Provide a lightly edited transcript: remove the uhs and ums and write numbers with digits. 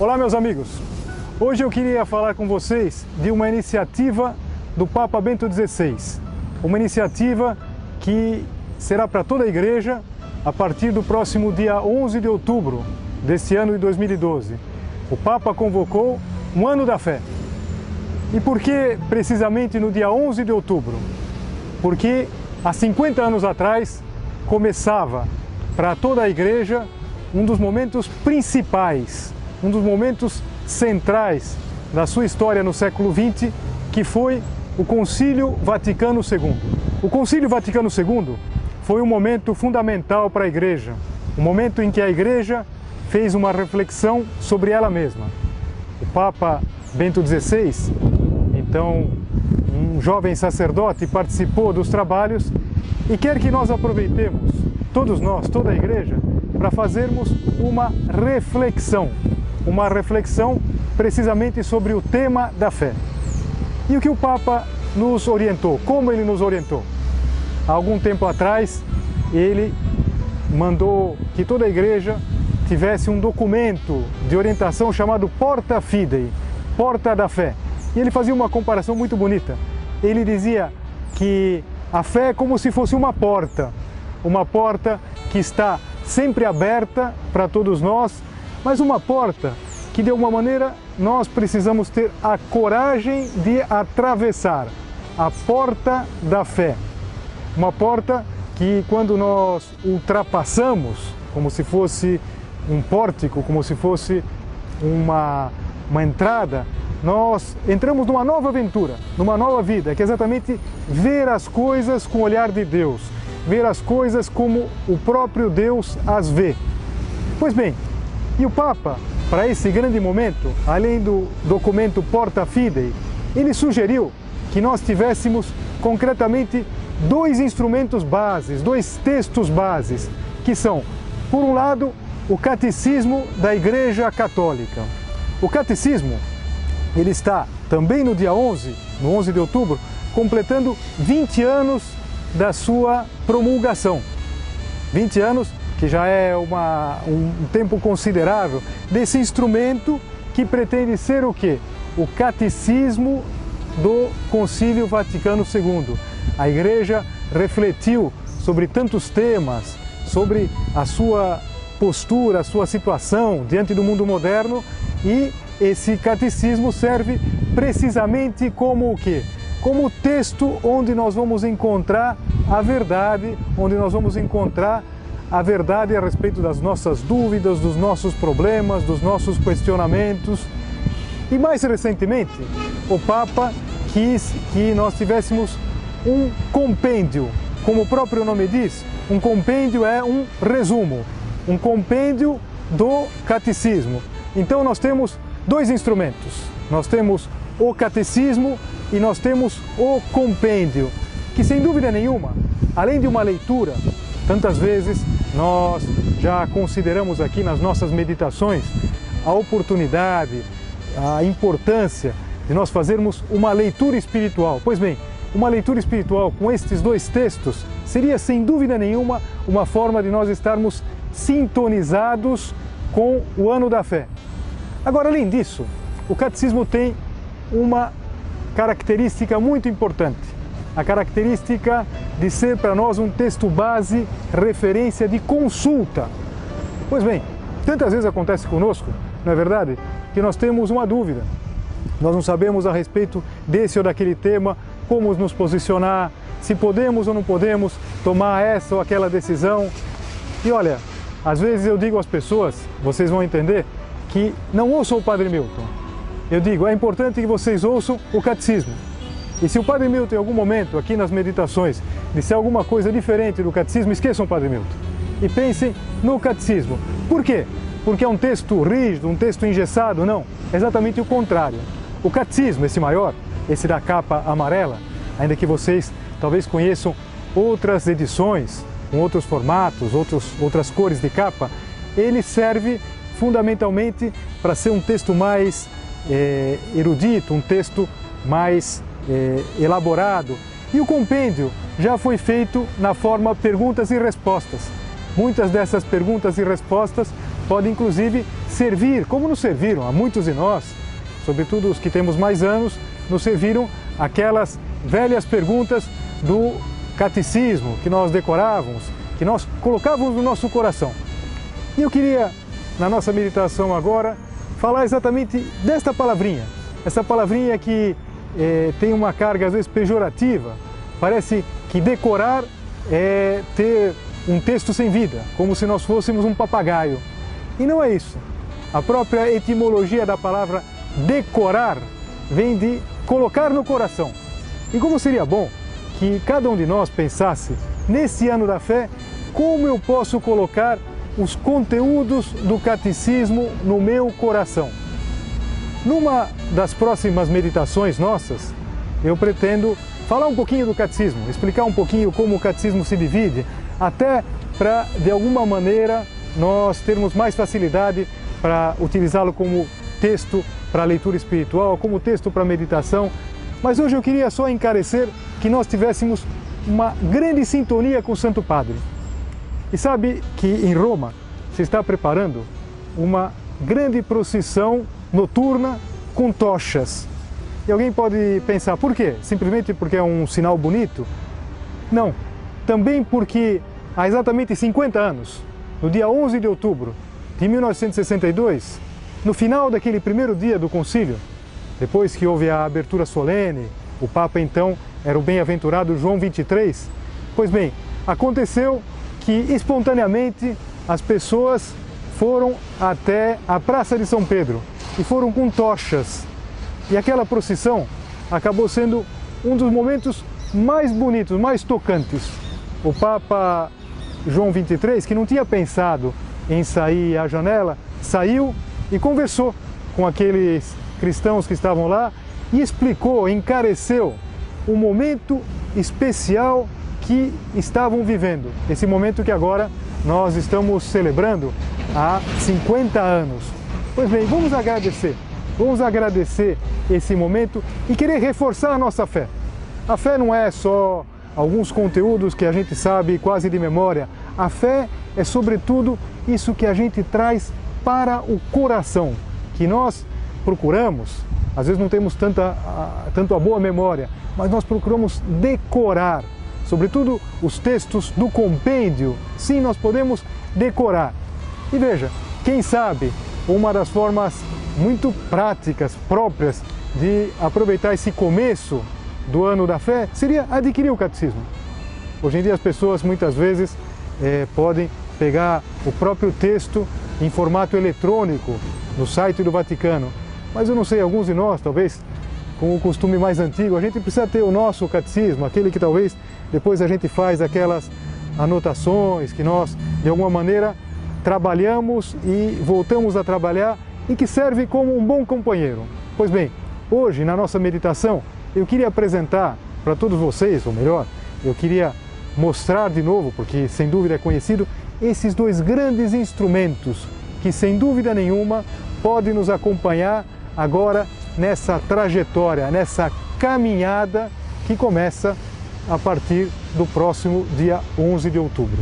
Olá, meus amigos! Hoje eu queria falar com vocês de uma iniciativa do Papa Bento XVI. Uma iniciativa que será para toda a Igreja a partir do próximo dia 11 de outubro deste ano de 2012. O Papa convocou um Ano da Fé. E por que precisamente no dia 11 de outubro? Porque há 50 anos atrás começava para toda a Igreja um dos momentos principais, um dos momentos centrais da sua história no século XX, que foi o Concílio Vaticano II. O Concílio Vaticano II foi um momento fundamental para a Igreja, um momento em que a Igreja fez uma reflexão sobre ela mesma. O Papa Bento XVI, então um jovem sacerdote, participou dos trabalhos e quer que nós aproveitemos, todos nós, toda a Igreja, para fazermos uma reflexão precisamente sobre o tema da fé. E o que o Papa nos orientou? Como ele nos orientou? Há algum tempo atrás, ele mandou que toda a Igreja tivesse um documento de orientação chamado Porta Fidei, Porta da Fé. E ele fazia uma comparação muito bonita. Ele dizia que a fé é como se fosse uma porta que está sempre aberta para todos nós, mas uma porta que de alguma maneira nós precisamos ter a coragem de atravessar, a porta da fé. Uma porta que quando nós ultrapassamos, como se fosse um pórtico, como se fosse uma entrada, nós entramos numa nova aventura, numa nova vida, que é exatamente ver as coisas com o olhar de Deus, ver as coisas como o próprio Deus as vê. Pois bem, e o Papa, para esse grande momento, além do documento Porta Fidei, ele sugeriu que nós tivéssemos concretamente dois instrumentos bases, dois textos bases, que são, por um lado, o Catecismo da Igreja Católica. O Catecismo, ele está também no dia 11, no 11 de outubro, completando 20 anos da sua promulgação. 20 anos, que já é um tempo considerável, desse instrumento que pretende ser o quê? O Catecismo do Concílio Vaticano II. A Igreja refletiu sobre tantos temas, sobre a sua postura, a sua situação diante do mundo moderno, e esse catecismo serve precisamente como o quê? Como o texto onde nós vamos encontrar a verdade, onde nós vamos encontrar a verdade a respeito das nossas dúvidas, dos nossos problemas, dos nossos questionamentos. E mais recentemente, o Papa quis que nós tivéssemos um compêndio. Como o próprio nome diz, um compêndio é um resumo, um compêndio do catecismo. Então nós temos dois instrumentos. Nós temos o catecismo e nós temos o compêndio, que sem dúvida nenhuma, além de uma leitura, tantas vezes nós já consideramos aqui nas nossas meditações a oportunidade, a importância de nós fazermos uma leitura espiritual. Pois bem, uma leitura espiritual com estes dois textos seria sem dúvida nenhuma uma forma de nós estarmos sintonizados com o Ano da Fé. Agora, além disso, o catecismo tem uma característica muito importante, a característica de ser para nós um texto base, referência de consulta. Pois bem, tantas vezes acontece conosco, não é verdade, que nós temos uma dúvida, nós não sabemos a respeito desse ou daquele tema, como nos posicionar, se podemos ou não podemos tomar essa ou aquela decisão. E olha, às vezes eu digo às pessoas, vocês vão entender, que não ouçam o Padre Milton. Eu digo, é importante que vocês ouçam o catecismo. E se o Padre Milton em algum momento, aqui nas meditações, disser alguma coisa diferente do catecismo, esqueçam o Padre Milton. E pensem no catecismo. Por quê? Porque é um texto rígido, um texto engessado? Não, é exatamente o contrário. O catecismo, esse maior, esse da capa amarela, ainda que vocês talvez conheçam outras edições, com outros formatos, outras cores de capa, ele serve fundamentalmente para ser um texto mais erudito, um texto mais elaborado. E o compêndio já foi feito na forma perguntas e respostas. Muitas dessas perguntas e respostas pode inclusive servir, como nos serviram a muitos de nós, sobretudo os que temos mais anos, nos serviram aquelas velhas perguntas do catecismo que nós decorávamos, que nós colocávamos no nosso coração. E eu queria, na nossa meditação agora, falar exatamente desta palavrinha, essa palavrinha que tem uma carga às vezes pejorativa, parece que decorar é ter um texto sem vida, como se nós fôssemos um papagaio. E não é isso. A própria etimologia da palavra decorar vem de colocar no coração. E como seria bom que cada um de nós pensasse, nesse ano da fé, como eu posso colocar os conteúdos do catecismo no meu coração. Numa das próximas meditações nossas, eu pretendo falar um pouquinho do catecismo, explicar um pouquinho como o catecismo se divide, até para, de alguma maneira, nós termos mais facilidade para utilizá-lo como texto para a leitura espiritual, como texto para a meditação. Mas hoje eu queria só encarecer que nós tivéssemos uma grande sintonia com o Santo Padre. E sabe que em Roma se está preparando uma grande procissão noturna com tochas. E alguém pode pensar, por quê? Simplesmente porque é um sinal bonito? Não, também porque há exatamente 50 anos, no dia 11 de outubro de 1962, no final daquele primeiro dia do concílio, depois que houve a abertura solene, o Papa então era o bem-aventurado João XXIII, pois bem, aconteceu que espontaneamente as pessoas foram até a Praça de São Pedro e foram com tochas. E aquela procissão acabou sendo um dos momentos mais bonitos, mais tocantes. O Papa João XXIII, que não tinha pensado em sair à janela, saiu e conversou com aqueles cristãos que estavam lá e explicou, encareceu o momento especial que estavam vivendo. Esse momento que agora nós estamos celebrando há 50 anos. Pois bem, vamos agradecer esse momento e querer reforçar a nossa fé. A fé não é só alguns conteúdos que a gente sabe quase de memória. A fé é, sobretudo, isso que a gente traz para o coração, que nós procuramos, às vezes não temos tanto a boa memória, mas nós procuramos decorar, sobretudo os textos do compêndio. Sim, nós podemos decorar. E veja, quem sabe uma das formas muito práticas, próprias de aproveitar esse começo do ano da fé seria adquirir o catecismo. Hoje em dia as pessoas muitas vezes podem pegar o próprio texto em formato eletrônico no site do Vaticano, mas eu não sei, alguns de nós talvez com o costume mais antigo, a gente precisa ter o nosso catecismo, aquele que talvez depois a gente faz aquelas anotações que nós de alguma maneira trabalhamos e voltamos a trabalhar e que serve como um bom companheiro. Pois bem, hoje na nossa meditação eu queria apresentar para todos vocês, ou melhor, eu queria mostrar de novo, porque sem dúvida é conhecido, esses dois grandes instrumentos que sem dúvida nenhuma podem nos acompanhar agora nessa trajetória, nessa caminhada que começa a partir do próximo dia 11 de outubro.